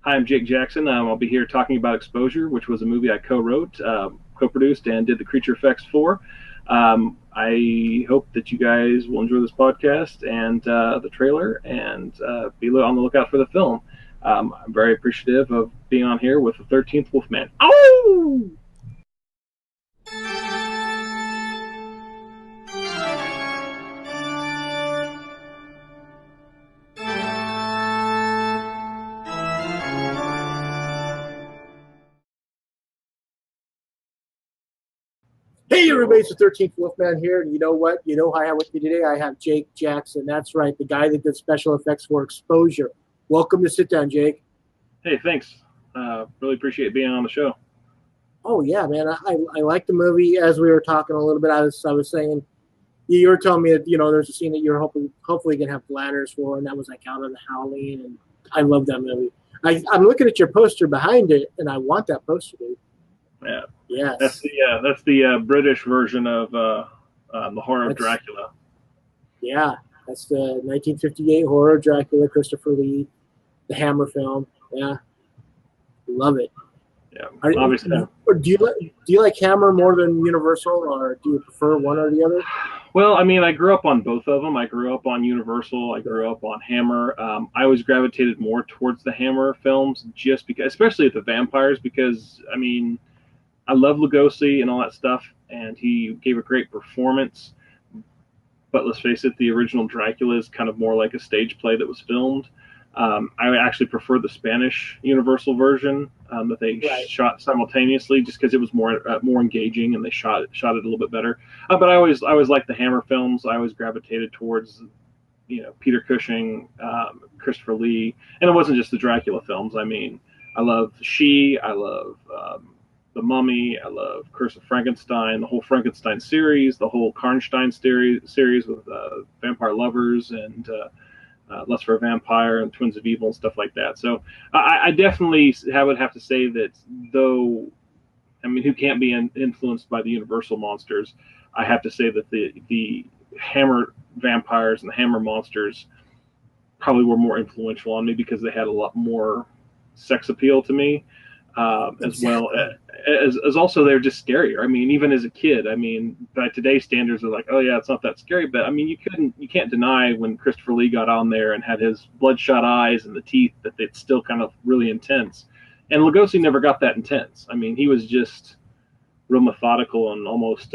Hi, I'm Jake Jackson. I'll be here talking about Exposure, which was a movie I co-wrote, co-produced, and did the creature effects for. I hope that you guys will enjoy this podcast and the trailer, and be on the lookout for the film. I'm very appreciative of being on here with the 13th Wolfman. Oh! Hey, everybody, it's the 13th Wolfman here. And you know what? You know who I have with me today? I have Jake Jackson. That's right, the guy that did special effects for Exposure. Welcome to Sit Down, Jake. Hey, thanks. Really appreciate being on the show. Oh, yeah, man. I like the movie. As we were talking a little bit, I was saying, you were telling me that, there's a scene that you're hopefully going to have bladders for, and that was like out of the Howling. And I love that movie. I'm looking at your poster behind it, and I want that poster, dude. Yeah. Yes. That's the British version of the horror of Dracula. Yeah, that's the 1958 horror of Dracula, Christopher Lee, the Hammer film. Yeah, love it. Yeah, obviously. Do you like Hammer more than Universal, or do you prefer one or the other? Well, I mean, I grew up on both of them. I grew up on Universal. I grew up on Hammer. I always gravitated more towards the Hammer films, just because, especially with the vampires, because I mean, I love Lugosi and all that stuff, and he gave a great performance. But let's face it, the original Dracula is kind of more like a stage play that was filmed. I actually prefer the Spanish Universal version that they shot simultaneously, just because it was more engaging and they shot it a little bit better. But I always liked the Hammer films. I always gravitated towards Peter Cushing, Christopher Lee, and it wasn't just the Dracula films. I mean, I love I love The Mummy, I love Curse of Frankenstein, the whole Frankenstein series, the whole Karnstein series with vampire lovers and Lust for a Vampire and Twins of Evil and stuff like that. So I definitely would have to say that, though, I mean, who can't be influenced by the Universal monsters? I have to say that the Hammer vampires and the Hammer monsters probably were more influential on me, because they had a lot more sex appeal to me. As well as also they're just scarier. I mean, even as a kid, I mean, by today's standards, are like, oh yeah, it's not that scary. But I mean, you can't deny when Christopher Lee got on there and had his bloodshot eyes and the teeth, that it's still kind of really intense. And Lugosi never got that intense. I mean, he was just real methodical and almost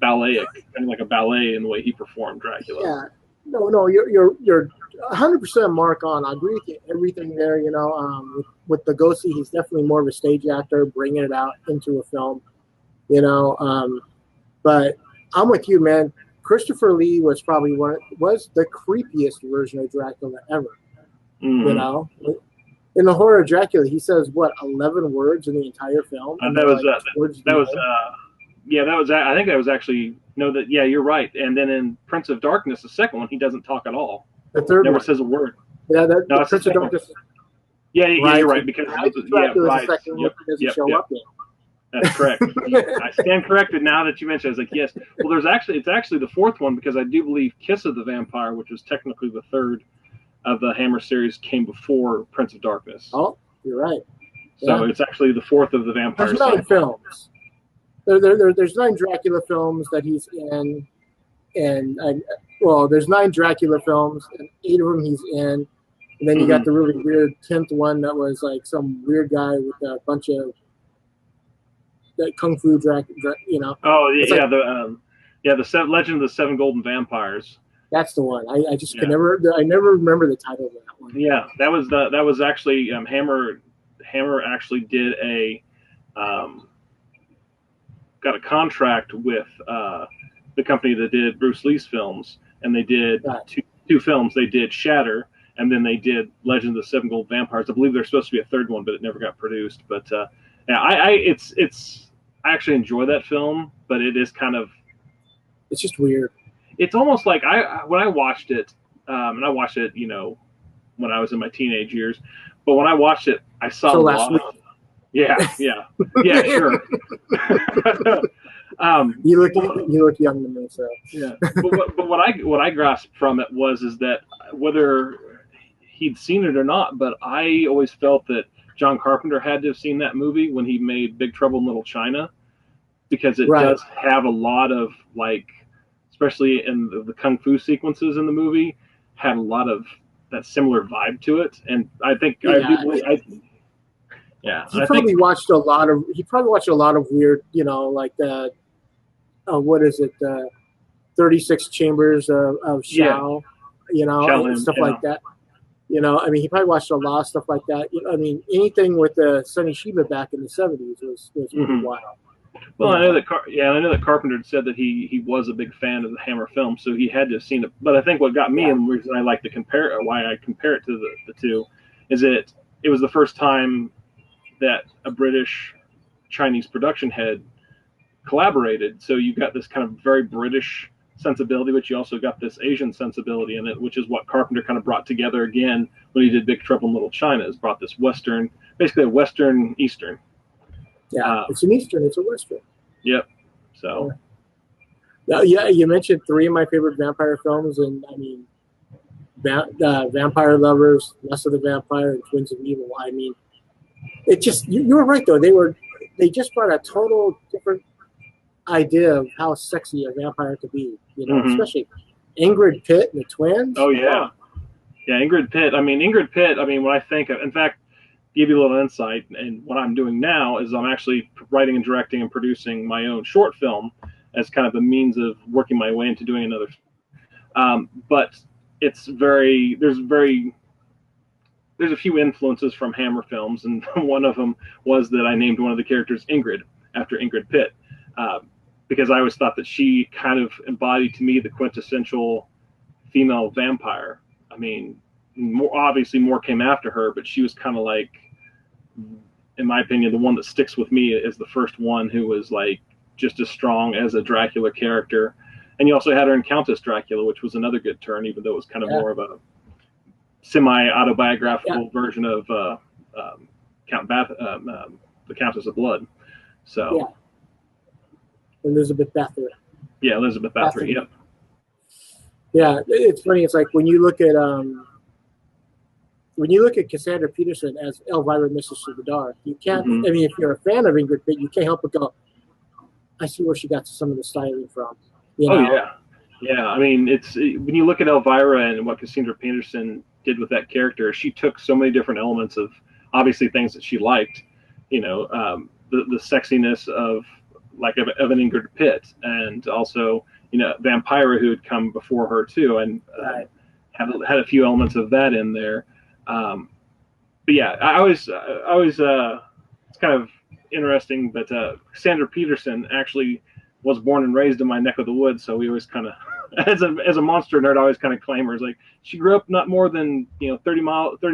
balletic, kind of like a ballet in the way he performed Dracula. Yeah, no, you're 100% mark on. I agree with you, everything there. With Lugosi, he's definitely more of a stage actor, bringing it out into a film. But I'm with you, man. Christopher Lee was probably was the creepiest version of Dracula ever. Mm-hmm. In the horror of Dracula, he says 11 words in the entire film. I think that was actually you're right. And then in Prince of Darkness, the second one, he doesn't talk at all. The third never one says a word. Yeah, Prince of Darkness. Yeah, you're right, because doesn't show up yet. That's correct. I stand corrected now that you mentioned it. I was like, yes. Well, it's actually the fourth one, because I do believe Kiss of the Vampire, which was technically the third of the Hammer series, came before Prince of Darkness. Oh, you're right. So it's actually the fourth of the vampire. There's 9 films. There's 9 Dracula films that he's in, and there's 9 Dracula films, and 8 of them he's in. And then you got the really weird 10th one that was like some weird guy with a bunch of that kung fu Dracula. Oh yeah, the Legend of the Seven Golden Vampires. That's the one. I just can never remember the title of that one. Yeah, that was actually Hammer. Hammer actually did got a contract with the company that did Bruce Lee's films, and they did two films. They did Shatter, and then they did Legend of the Seven Gold Vampires. I believe there's supposed to be a third one, but it never got produced. But I actually enjoy that film, but it is kind of, it's just weird. It's almost like when I watched it, and I watched it, when I was in my teenage years, but when I watched it, I saw last week. Yeah, sure. You look young to me, so yeah. But what I grasped from it is that whether he'd seen it or not, but I always felt that John Carpenter had to have seen that movie when he made Big Trouble in Little China, because it Right. does have a lot of, like, especially in the kung fu sequences in the movie, had a lot of that similar vibe to it. And I think Yeah. He I think probably watched a lot of. He probably watched a lot of weird, like the, what is it, 36 Chambers of yeah, Shao, and Shaolin, stuff yeah. like that. I mean, he probably watched a lot of stuff like that. I mean, anything with Sonny Shiba back in the '70s was pretty Mm-hmm. wild. Well, I know that I know that Carpenter had said that he was a big fan of the Hammer film, so he had to have seen it. But I think what got me, Yeah. and the reason I like to compare, why I compare it to the two, is that it was the first time that a British Chinese production head collaborated. So you got this kind of very British sensibility, but you also got this Asian sensibility in it, which is what Carpenter kind of brought together again when he did Big Trouble in Little China. Is brought this Western, basically a Western Eastern. Yeah, it's an Eastern, it's a Western. Yep. So. Yeah, you mentioned three of my favorite vampire films, and I mean, Vampire Lovers, Lust of the Vampire, and Twins of Evil. I mean, it just you were right though. They just brought a total different idea of how sexy a vampire could be. Mm-hmm. Especially Ingrid Pitt and the twins. Oh yeah, yeah. Ingrid Pitt. I mean, when I think of, in fact, give you a little insight, and what I'm doing now is I'm actually writing and directing and producing my own short film as kind of a means of working my way into doing another. But it's there's a few influences from Hammer films, and one of them was that I named one of the characters Ingrid after Ingrid Pitt, because I always thought that she kind of embodied to me the quintessential female vampire. I mean, obviously more came after her, but she was kind of like, in my opinion, the one that sticks with me as the first one who was like just as strong as a Dracula character. And you also had her in Countess Dracula, which was another good turn, even though it was kind of more of a semi-autobiographical version of the Countess of Blood. So, Elizabeth Bathory. Yeah, Elizabeth Bathory. Yep. Yeah, it's funny. It's like when you look at Cassandra Peterson as Elvira, Mistress of the Dark, you can't. Mm-hmm. I mean, if you're a fan of Ingrid Pitt, you can't help but go, I see where she got some of the styling from. Oh yeah. I mean, it's when you look at Elvira and what Cassandra Peterson did with that character, she took so many different elements of obviously things that she liked. The sexiness of an Ingrid Pitt, and also Vampira, who had come before her too, and had a few elements of that in there. But yeah, I always it's kind of interesting, but Sandra Peterson actually was born and raised in my neck of the woods, so we always kind of, as a monster nerd, I always kind of claim her as like she grew up not more than 30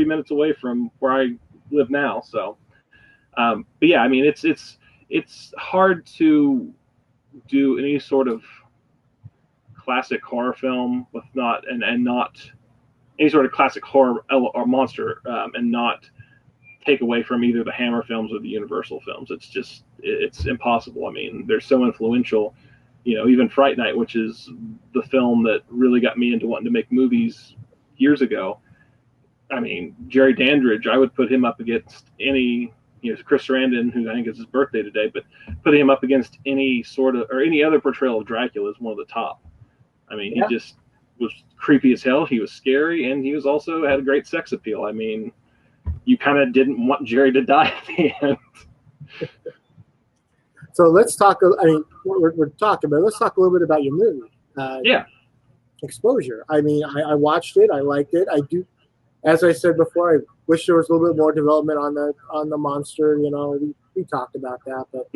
minutes away from where I live now. So, but yeah, I mean it's hard to do any sort of classic horror film with not any sort of classic horror or monster and not take away from either the Hammer films or the Universal films. It's impossible. I mean, they're so influential. Even Fright Night, which is the film that really got me into wanting to make movies years ago. I mean, Jerry Dandridge, I would put him up against any, Chris Sarandon, who I think is his birthday today, but putting him up against any sort of, or any other portrayal of Dracula is one of the top. I mean, He just was creepy as hell. He was scary, and he was also had a great sex appeal. I mean, you kind of didn't want Jerry to die at the end. So let's talk. I mean, we're talking, but let's talk a little bit about your movie. Exposure. I mean, I watched it. I liked it. I do, as I said before, I wish there was a little bit more development on the monster. We talked about that, but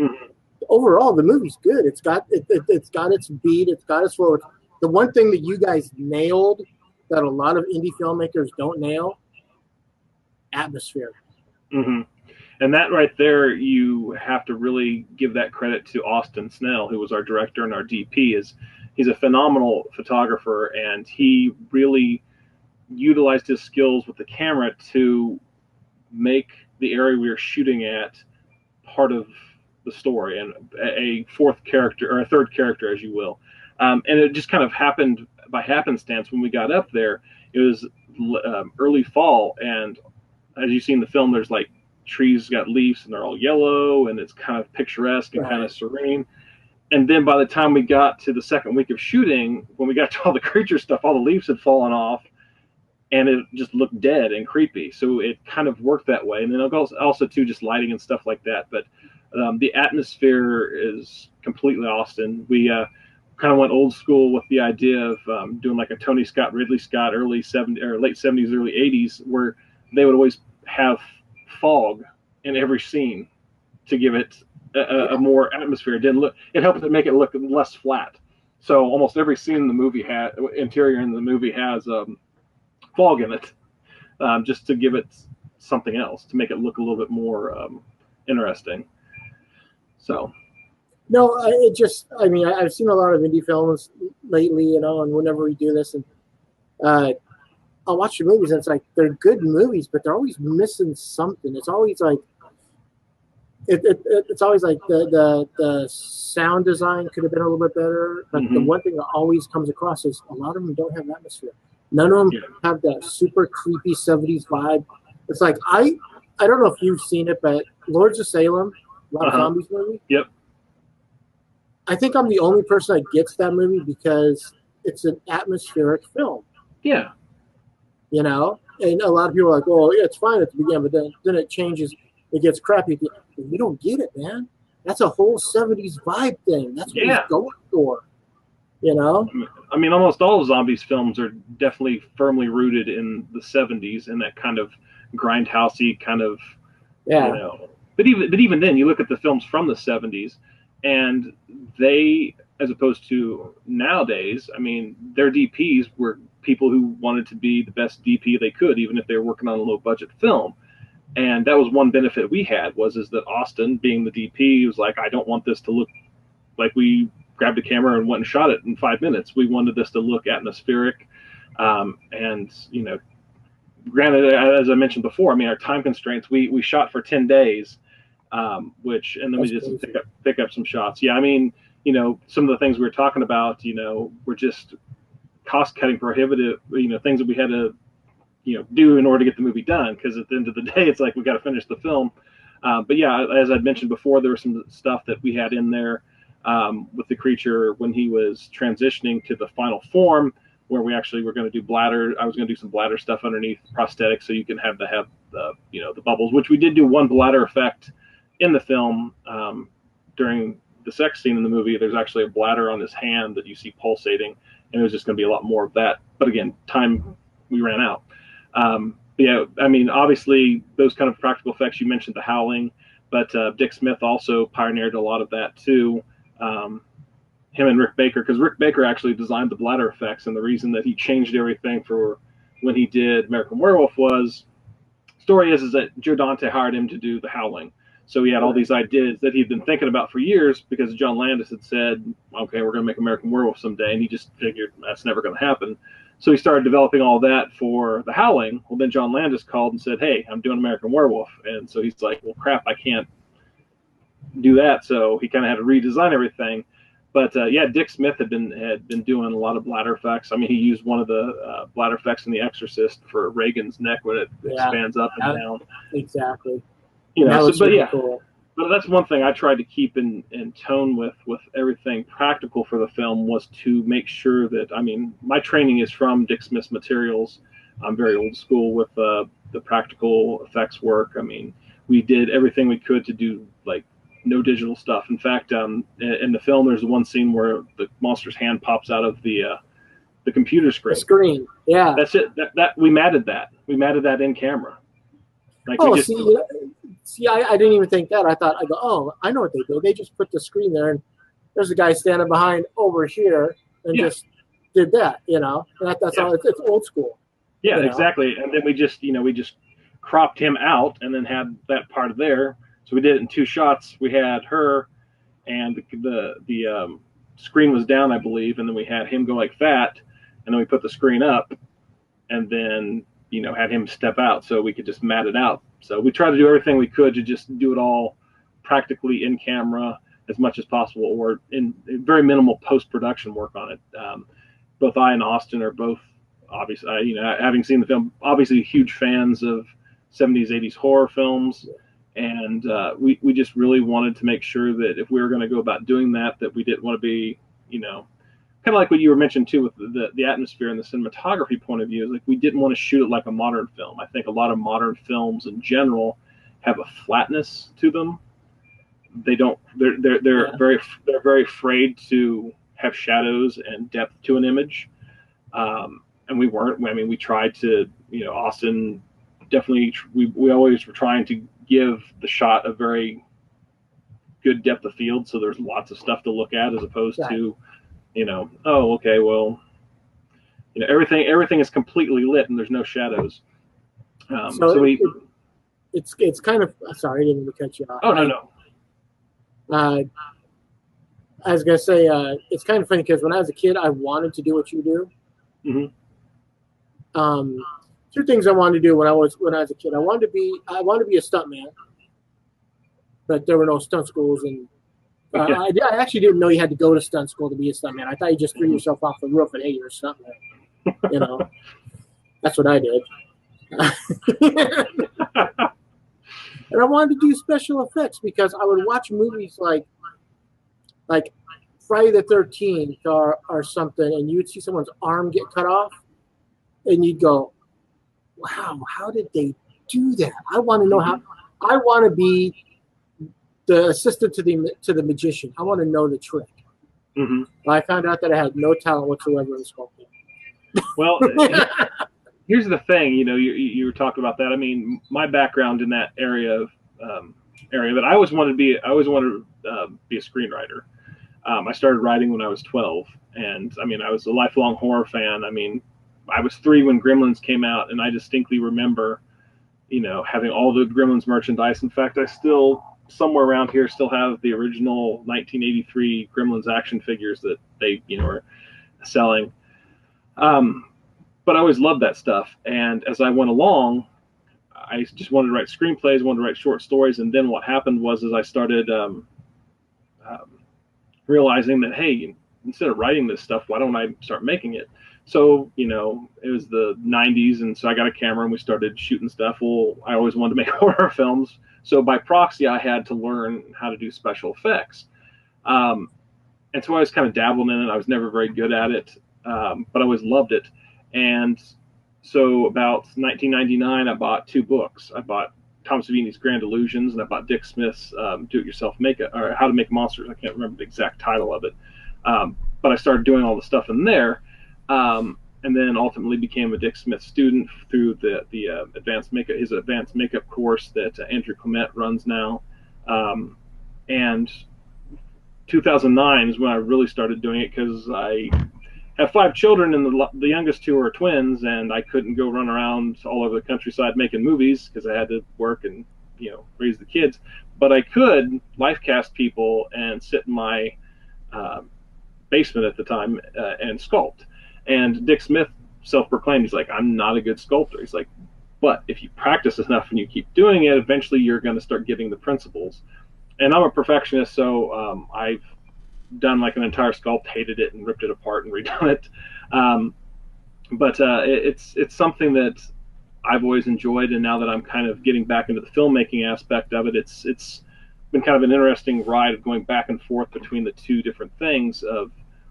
overall, the movie's good. It's got its beat. It's got its flow. The one thing that you guys nailed that a lot of indie filmmakers don't nail: atmosphere. Mm-hmm. And that right there, you have to really give that credit to Austin Snell, who was our director and our DP. He's a phenomenal photographer, and he really utilized his skills with the camera to make the area we were shooting at part of the story and a fourth character, or a third character, as you will. And it just kind of happened by happenstance when we got up there. It was early fall, and as you see in the film, there's like trees got leaves and they're all yellow, and it's kind of picturesque and kind of serene. And then by the time we got to the second week of shooting, when we got to all the creature stuff, all the leaves had fallen off, and it just looked dead and creepy. So it kind of worked that way. And then also too, just lighting and stuff like that. But the atmosphere is completely Austin. We kind of went old school with the idea of doing like a Tony Scott, Ridley Scott, early 70s or late 70s, early 80s, where they would always have fog in every scene to give it a more atmosphere. It helped to make it look less flat. So almost every scene in the movie interior in the movie has fog in it, just to give it something else, to make it look a little bit more interesting. So. No, I mean, I've seen a lot of indie films lately, and whenever we do this, and I'll watch the movies, and it's like, they're good movies, but they're always missing something. It's always like, it's always like the sound design could have been a little bit better, but the one thing that always comes across is a lot of them don't have atmosphere. None of them have that super creepy 70s vibe. It's like, I don't know if you've seen it, but Lords of Salem, Rob Zombie's movie. Yep. I think I'm the only person that gets that movie because it's an atmospheric film. Yeah. And a lot of people are like, oh, yeah, it's fine at the beginning, but then it changes. It gets crappy. You don't get it, man. That's a whole 70s vibe thing. That's what he's going for. I mean, almost all of Zombies films are definitely firmly rooted in the 70s and that kind of grindhousey kind of, But even then, you look at the films from the 70s, and they, as opposed to nowadays, I mean, their DPs were people who wanted to be the best DP they could, even if they were working on a low budget film. And that was one benefit we had is that Austin, being the DP, was like, I don't want this to look like we grabbed a camera and went and shot it in 5 minutes. We wanted this to look atmospheric. And, granted, as I mentioned before, I mean, our time constraints, we shot for 10 days, and then we just pick up some shots. Yeah, I mean, some of the things we were talking about, were just cost-cutting prohibitive, things that we had to, do in order to get the movie done. Because at the end of the day, it's like we got to finish the film. But yeah, as I'd mentioned before, there was some stuff that we had in there with the creature when he was transitioning to the final form, where we actually were going to do bladder. I was going to do some bladder stuff underneath prosthetics, so you can have the the bubbles, which we did do one bladder effect in the film during the sex scene in the movie. There's actually a bladder on his hand that you see pulsating, and there's just going to be a lot more of that. But again, we ran out. Yeah, I mean, obviously those kind of practical effects, you mentioned the howling, but Dick Smith also pioneered a lot of that too. Him and Rick Baker, because Rick Baker actually designed the bladder effects, and the reason that he changed everything for when he did American Werewolf was, story is that Joe Dante hired him to do the howling. So he had all these ideas that he'd been thinking about for years, because John Landis had said, okay, we're going to make American Werewolf someday, and he just figured that's never going to happen. So he started developing all that for the howling. Well, then John Landis called and said, hey, I'm doing American Werewolf. And so he's like, well, crap, I can't do that. So he kind of had to redesign everything. But yeah, Dick Smith had been doing a lot of bladder effects. I mean, he used one of the bladder effects in The Exorcist for Reagan's neck when it expands up and down. Exactly. Cool. But that's one thing I tried to keep in tone with everything practical for the film, was to make sure that, I mean, my training is from Dick Smith's materials. I'm very old school with the practical effects work. I mean, we did everything we could to do like no digital stuff. In fact, in the film, there's one scene where the monster's hand pops out of the computer screen. The screen, yeah. That's it. That we matted that. We matted that in camera. Like See, I didn't even think that. I go, oh, I know what they do. They just put the screen there, and there's a guy standing behind over here, and just did that. That's all. It's old school. Yeah, exactly. And then we just cropped him out, and then had that part of there. So we did it in 2 shots. We had her, and the screen was down, I believe, and then we had him go like that, and then we put the screen up, and then had him step out so we could just mat it out. So we tried to do everything we could to just do it all practically in camera as much as possible, or in very minimal post-production work on it. Both I and Austin are both obviously, having seen the film, obviously huge fans of 70s, 80s horror films. And we just really wanted to make sure that if we were going to go about doing that, that we didn't want to be, kind of like what you were mentioning too with the atmosphere and the cinematography point of view. Is like we didn't want to shoot it like a modern film. I think a lot of modern films in general have a flatness to them. They don't. They're very afraid to have shadows and depth to an image. And we weren't. I mean, we tried to. Austin definitely. We always were trying to give the shot a very good depth of field, so there's lots of stuff to look at as opposed to, oh, okay, well, everything is completely lit and there's no shadows. It's kind of, sorry, I didn't mean to cut you off. Oh, no. I was gonna say it's kind of funny because when I was a kid, I wanted to do what you do. Mm-hmm. Two things I wanted to do when I was a kid. I wanted to be a stuntman, but there were no stunt schools, and I actually didn't know you had to go to stunt school to be a stuntman. I thought you just threw yourself off the roof and hey, you're a stuntman. That's what I did. And I wanted to do special effects because I would watch movies like Friday the 13th or something, and you would see someone's arm get cut off, and you'd go, wow, how did they do that? I want to know how. I want to be the assistant to the magician. I want to know the trick. Mm-hmm. I found out that I had no talent whatsoever in sculpting. Well, here's the thing. You were talking about that. I mean, my background in that area, but I always wanted to be a screenwriter. I started writing when I was 12, and I mean, I was a lifelong horror fan. I mean, I was 3 when Gremlins came out, and I distinctly remember, having all the Gremlins merchandise. In fact, I still, somewhere around here, still have the original 1983 Gremlins action figures that they, are selling. But I always loved that stuff. And as I went along, I just wanted to write screenplays, wanted to write short stories. And then what happened was, as I started realizing that, hey, instead of writing this stuff, why don't I start making it? So, it was the 90s, and so I got a camera and we started shooting stuff. Well, I always wanted to make horror films. So by proxy, I had to learn how to do special effects. And so I was kind of dabbling in it. I was never very good at it, but I always loved it. And so about 1999, I bought 2 books. I bought Tom Savini's Grand Illusions, and I bought Dick Smith's Do-It-Yourself Makeup, or How to Make Monsters. I can't remember the exact title of it. But I started doing all the stuff in there. And then ultimately became a Dick Smith student through the his advanced makeup course that Andrew Clement runs now. And 2009 is when I really started doing it because I have 5 children, and the youngest 2 are twins, and I couldn't go run around all over the countryside making movies because I had to work and raise the kids. But I could life cast people and sit in my basement at the time and sculpt. And Dick Smith self-proclaimed, he's like, I'm not a good sculptor. He's like, but if you practice enough and you keep doing it, eventually you're going to start getting the principles. And I'm a perfectionist, so I've done like an entire sculpt, hated it, and ripped it apart and redone it. But it's something that I've always enjoyed, and now that I'm kind of getting back into the filmmaking aspect of it, it's been kind of an interesting ride of going back and forth between the 2 different things of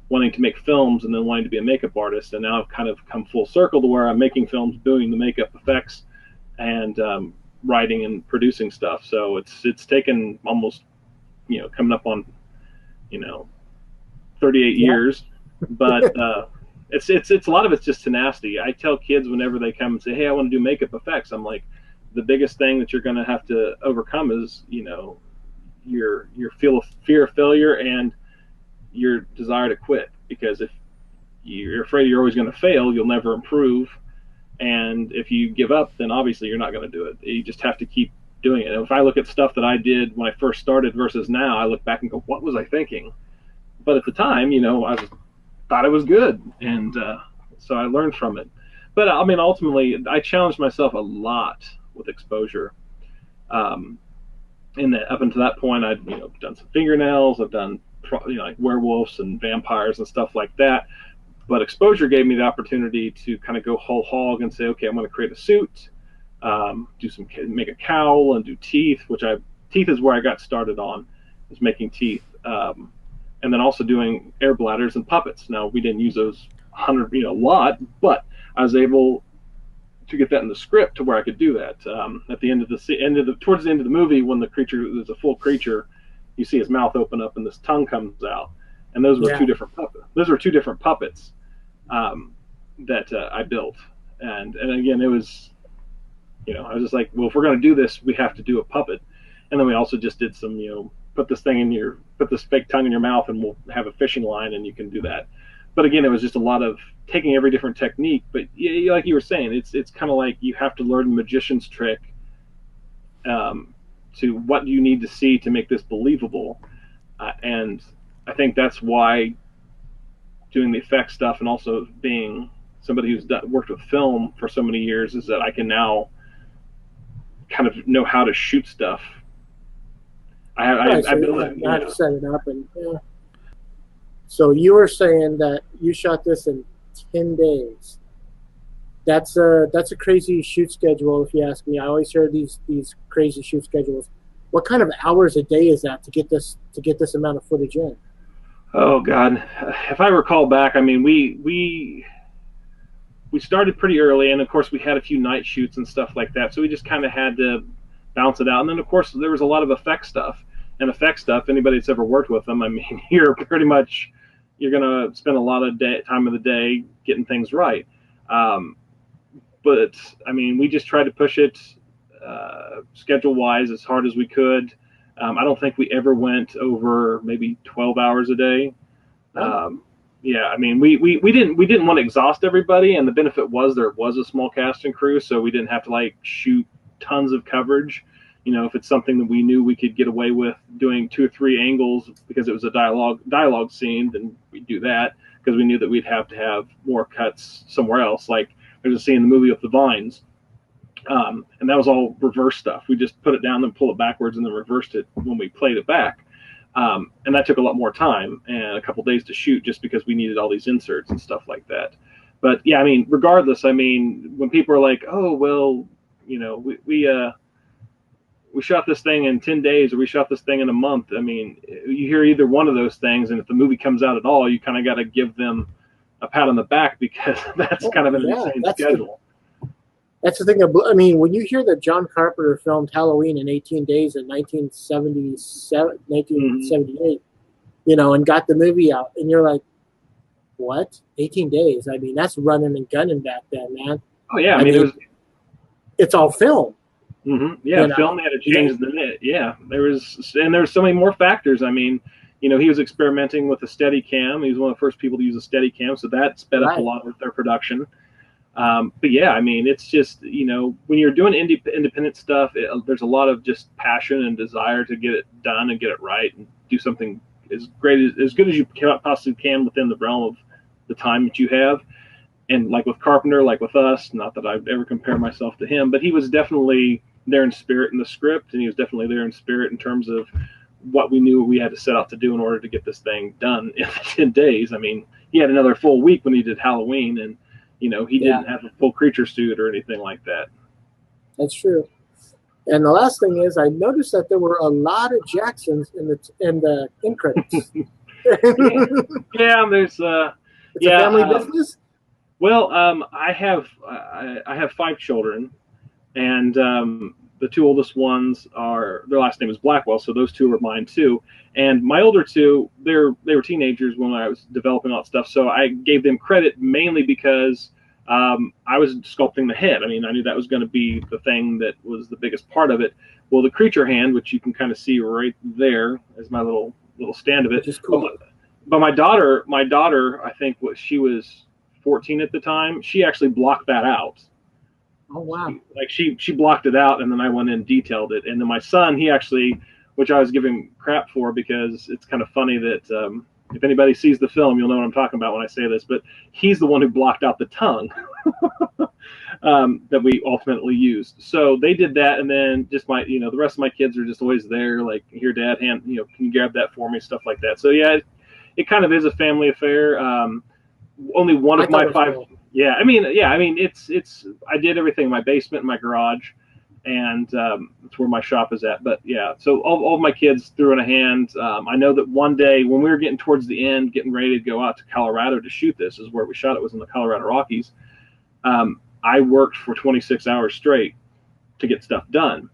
wanting to make films and then wanting to be a makeup artist. And now I've kind of come full circle to where I'm making films, doing the makeup effects, and writing and producing stuff. So it's taken almost, coming up on, 38 years, but it's a lot of it's just tenacity. I tell kids whenever they come and say, hey, I want to do makeup effects, I'm like, the biggest thing that you're going to have to overcome is, your fear of failure and your desire to quit, because if you're afraid you're always going to fail, you'll never improve. And if you give up, then obviously you're not going to do it. You just have to keep doing it. And if I look at stuff that I did when I first started versus now, I look back and go, what was I thinking? But at the time, I thought it was good. And so I learned from it. But I mean, ultimately, I challenged myself a lot with exposure. In that, up until that point, I'd done some fingernails. I've done like werewolves and vampires and stuff like that. But exposure gave me the opportunity to kind of go whole hog and say, okay, I'm going to create a suit, make a cowl and do teeth, teeth is where I got started on, is making teeth. And then also doing air bladders and puppets. Now we didn't use those a lot, but I was able to get that in the script to where I could do that. At the towards the end of the movie, when the creature is a full creature, you see his mouth open up and this tongue comes out, and those were two different puppets. Those were two different puppets that I built, and again, it was, I was just like, well, if we're going to do this, we have to do a puppet, and then we also just did some, put this fake tongue in your mouth, and we'll have a fishing line, and you can do that. But again, it was just a lot of taking every different technique. But like you were saying, it's kind of like you have to learn the magician's trick to what you need to see to make this believable. And I think that's why doing the effects stuff and also being somebody who's worked with film for so many years is that I can now kind of know how to shoot stuff. I build it. You have to set it up, and So you were saying that you shot this in 10 days. That's a crazy shoot schedule, if you ask me. I always hear these crazy shoot schedules. What kind of hours a day is that to get this amount of footage in? Oh God, if I recall back, I mean, we started pretty early, and of course we had a few night shoots and stuff like that. So we just kind of had to bounce it out. And then of course there was a lot of effect stuff. And effect stuff, anybody that's ever worked with them, I mean, you're gonna spend a lot of time of the day getting things right. But I mean, we just tried to push it schedule wise as hard as we could. I don't think we ever went over maybe 12 hours a day. Yeah, I mean, we didn't want to exhaust everybody, and the benefit was there was a small cast and crew, so we didn't have to like shoot tons of coverage. If it's something that we knew we could get away with doing 2 or 3 angles because it was a dialogue scene, then we'd do that, because we knew that we'd have to have more cuts somewhere else. Like there's a scene in the movie with the vines, and that was all reverse stuff. We just put it down, then pull it backwards, and then reversed it when we played it back. And that took a lot more time and a couple days to shoot, just because we needed all these inserts and stuff like that. But yeah, I mean, regardless, I mean, when people are like, oh, well, we shot this thing in 10 days or we shot this thing in a month. I mean, you hear either one of those things, and if the movie comes out at all, you kind of got to give them a pat on the back, because that's kind of an insane schedule. That's the thing. I mean, when you hear that John Carpenter filmed Halloween in 18 days in 1978, and got the movie out, and you're like, what? 18 days? I mean, that's running and gunning back then, man. Oh, yeah. I mean, it's all film. Mm-hmm. Yeah, film had to change the net. Yeah, there's so many more factors. I mean, he was experimenting with a steady cam. He was one of the first people to use a steady cam, so that sped up a lot with their production. But yeah, I mean, it's just, when you're doing independent stuff, there's a lot of just passion and desire to get it done and get it right and do something as good as you possibly can within the realm of the time that you have. And like with Carpenter, like with us, not that I've ever compared myself to him, but he was definitely there in spirit in the script, and he was definitely there in spirit in terms of what we knew we had to set out to do in order to get this thing done in 10 days. I mean, he had another full week when he did Halloween, and he didn't have a full creature suit or anything like that. That's true. And the last thing is, I noticed that there were a lot of Jacksons in the end credits. Yeah, there's it's a family business. Well, I have 5 children, and the 2 oldest ones their last name is Blackwell, so those 2 are mine too. And my older 2, they were teenagers when I was developing all that stuff, so I gave them credit mainly because I was sculpting the head. I mean, I knew that was going to be the thing that was the biggest part of it. Well, the creature hand, which you can kind of see right there, is my little stand of it. Which is cool. But my daughter, I think she was 14 at the time. She actually blocked that out. Oh wow! She blocked it out, and then I went in and detailed it. And then my son, he actually, which I was giving crap for, because it's kind of funny that if anybody sees the film, you'll know what I'm talking about when I say this. But he's the one who blocked out the tongue that we ultimately used. So they did that, and then just the rest of my kids are just always there, like, here, Dad, can you grab that for me, stuff like that. So yeah, it kind of is a family affair. only one I of thought my it was five. cool. Yeah, I mean, it's. I did everything in my basement, in my garage, and that's where my shop is at. But yeah, so all of my kids threw in a hand. I know that one day when we were getting towards the end, getting ready to go out to Colorado to shoot this, is where we shot it, was in the Colorado Rockies. I worked for 26 hours straight to get stuff done,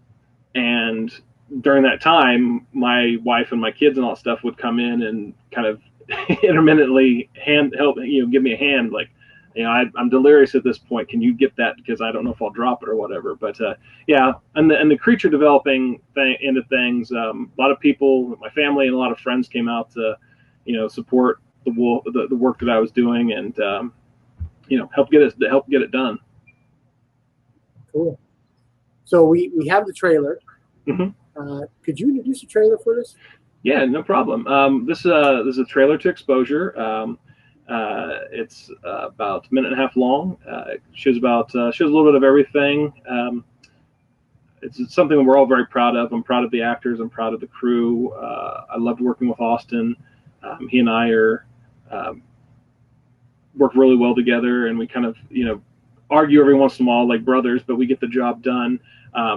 and during that time, my wife and my kids and all that stuff would come in and kind of intermittently help, give me a hand, like, I'm delirious at this point. Can you get that? Because I don't know if I'll drop it or whatever. But yeah, and the creature developing into things. A lot of people, my family and a lot of friends came out to, support the work that I was doing, and help get it done. Cool. So we have the trailer. Mm-hmm. Could you introduce the trailer for this? Yeah, no problem. This is a trailer to exposure. It's about a minute and a half long. It shows a little bit of everything. It's something we're all very proud of. I'm proud of the actors. I'm proud of the crew. I loved working with Austin. He and I work really well together, and we kind of argue every once in a while like brothers, but we get the job done.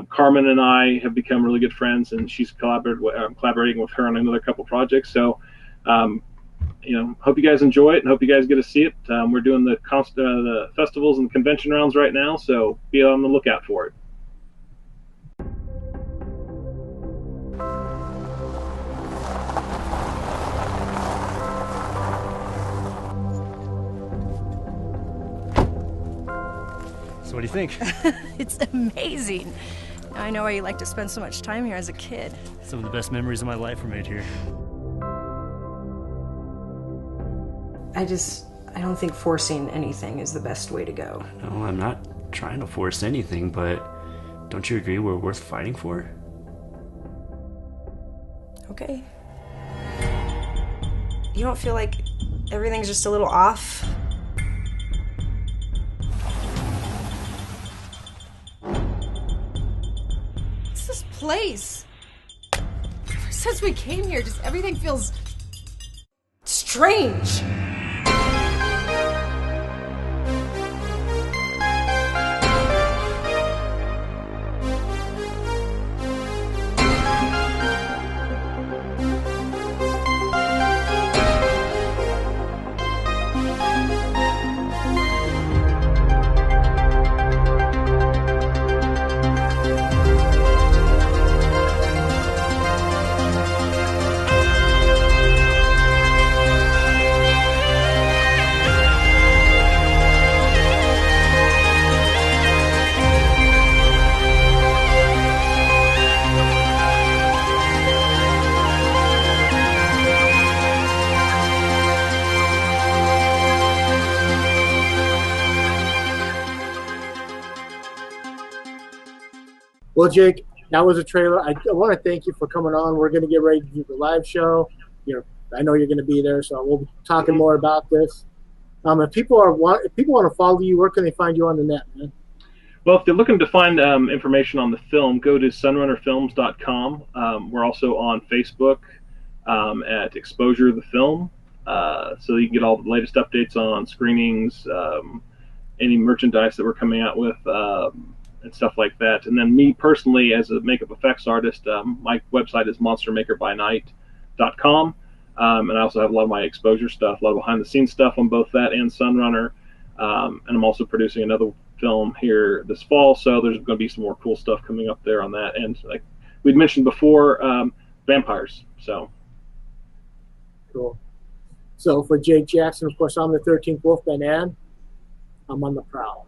Carmen and I have become really good friends, and she's collaborating with her on another couple projects. So, hope you guys enjoy it, and hope you guys get to see it. We're doing the festivals and convention rounds right now, so be on the lookout for it. So what do you think? It's amazing. Now I know why you like to spend so much time here as a kid. Some of the best memories of my life were made here. I don't think forcing anything is the best way to go. No, I'm not trying to force anything, but don't you agree we're worth fighting for? Okay. You don't feel like everything's just a little off? What's this place? Ever since we came here, just everything feels strange. Well, Jake, that was a trailer. I want to thank you for coming on. We're going to get ready to do the live show. I know you're going to be there, so we'll be talking more about this. If people want to follow you, where can they find you on the net, man? Well, if they're looking to find information on the film, go to sunrunnerfilms.com. We're also on Facebook at Exposure the Film, so you can get all the latest updates on screenings, any merchandise that we're coming out with, and stuff like that. And then me personally, as a makeup effects artist, my website is monstermakerbynight.com. And I also have a lot of my exposure stuff, a lot of behind-the-scenes stuff on both that and Sunrunner. And I'm also producing another film here this fall, so there's going to be some more cool stuff coming up there on that. And like we'd mentioned before, vampires. So cool. So for Jake Jackson, of course, I'm the 13th Wolfman, and I'm on the prowl.